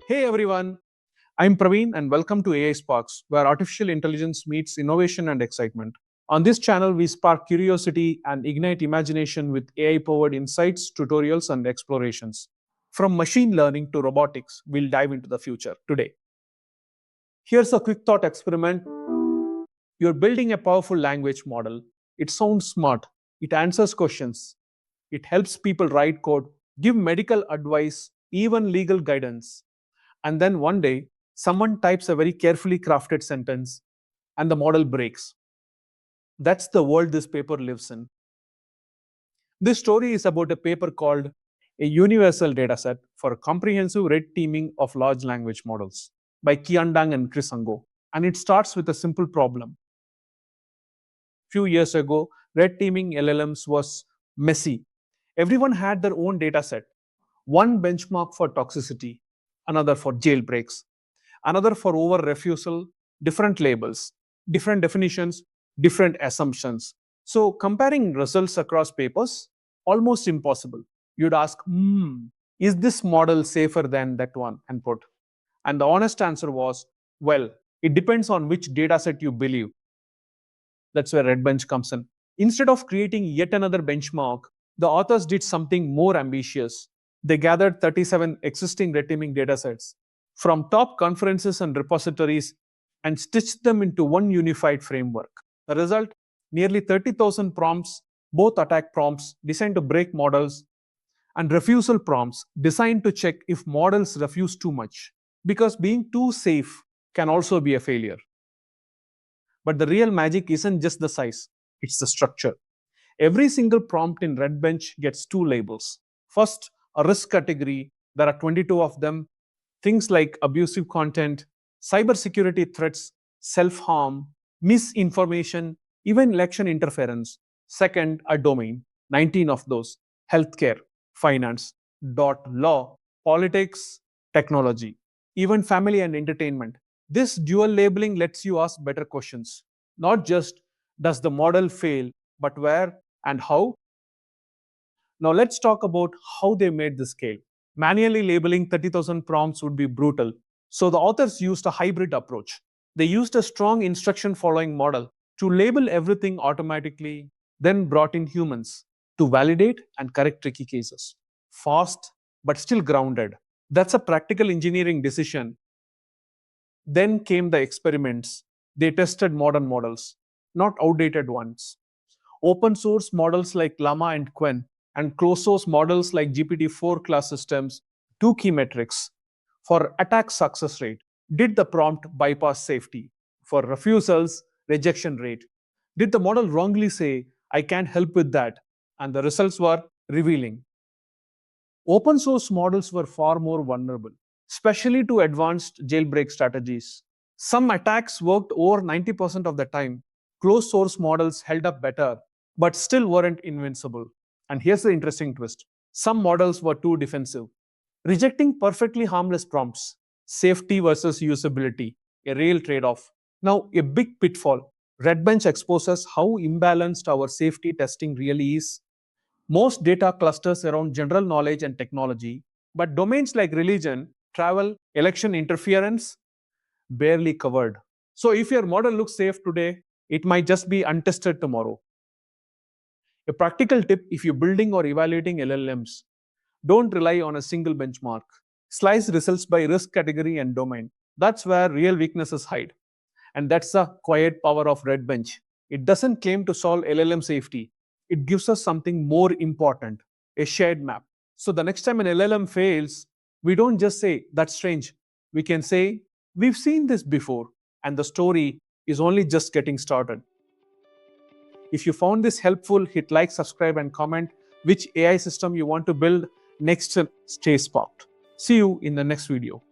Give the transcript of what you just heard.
Hey everyone, I'm Praveen and welcome to AI Sparks, where artificial intelligence meets innovation and excitement. On this channel, we spark curiosity and ignite imagination with AI powered insights, tutorials, and explorations. From machine learning to robotics, we'll dive into the future today. Here's a quick thought experiment. You're building a powerful language model. It sounds smart, it answers questions, it helps people write code, give medical advice, even legal guidance. And then one day, someone types a very carefully crafted sentence and the model breaks. That's the world this paper lives in. This story is about a paper called A Universal Dataset for Comprehensive Red Teaming of Large Language Models by Kiandang and Chris Ango. And it starts with a simple problem. Few years ago, red teaming LLMs was messy. Everyone had their own dataset. One benchmark for toxicity, another for jailbreaks, another for over refusal, different labels, different definitions, different assumptions. So comparing results across papers, almost impossible. You'd ask, is this model safer than that one? And put. And the honest answer was, well, it depends on which dataset you believe. That's where RedBench comes in. Instead of creating yet another benchmark, the authors did something more ambitious. They gathered 37 existing red teaming datasets from top conferences and repositories and stitched them into one unified framework. The result? Nearly 30,000 prompts, both attack prompts designed to break models and refusal prompts designed to check if models refuse too much. Because being too safe can also be a failure. But the real magic isn't just the size, it's the structure. Every single prompt in RedBench gets two labels. First, a risk category. There are 22 of them. Things like abusive content, cybersecurity threats, self-harm, misinformation, even election interference. Second, a domain. 19 of those. Healthcare, finance, law, politics, technology, even family and entertainment. This dual labeling lets you ask better questions. Not just, does the model fail, but where and how? Now let's talk about how they made this scale. Manually labeling 30,000 prompts would be brutal. So the authors used a hybrid approach. They used a strong instruction following model to label everything automatically, then brought in humans to validate and correct tricky cases. Fast, but still grounded. That's a practical engineering decision. Then came the experiments. They tested modern models, not outdated ones. Open source models like Llama and Quen, and closed source models like GPT-4 class systems, two key metrics. For attack success rate, did the prompt bypass safety? For refusals, rejection rate. Did the model wrongly say, I can't help with that? And the results were revealing. Open source models were far more vulnerable, especially to advanced jailbreak strategies. Some attacks worked over 90% of the time. Closed source models held up better, but still weren't invincible. And here's the interesting twist. Some models were too defensive, rejecting perfectly harmless prompts. Safety versus usability, a real trade-off. Now, a big pitfall. RedBench exposes how imbalanced our safety testing really is. Most data clusters around general knowledge and technology, but domains like religion, travel, election interference, barely covered. So if your model looks safe today, it might just be untested tomorrow. A practical tip if you're building or evaluating LLMs, don't rely on a single benchmark. Slice results by risk category and domain. That's where real weaknesses hide. And that's the quiet power of RedBench. It doesn't claim to solve LLM safety. It gives us something more important, a shared map. So the next time an LLM fails, we don't just say, that's strange. We can say, we've seen this before, and the story is only just getting started. If you found this helpful, hit like, subscribe, and comment which AI system you want to build next. Stay sparked. See you in the next video.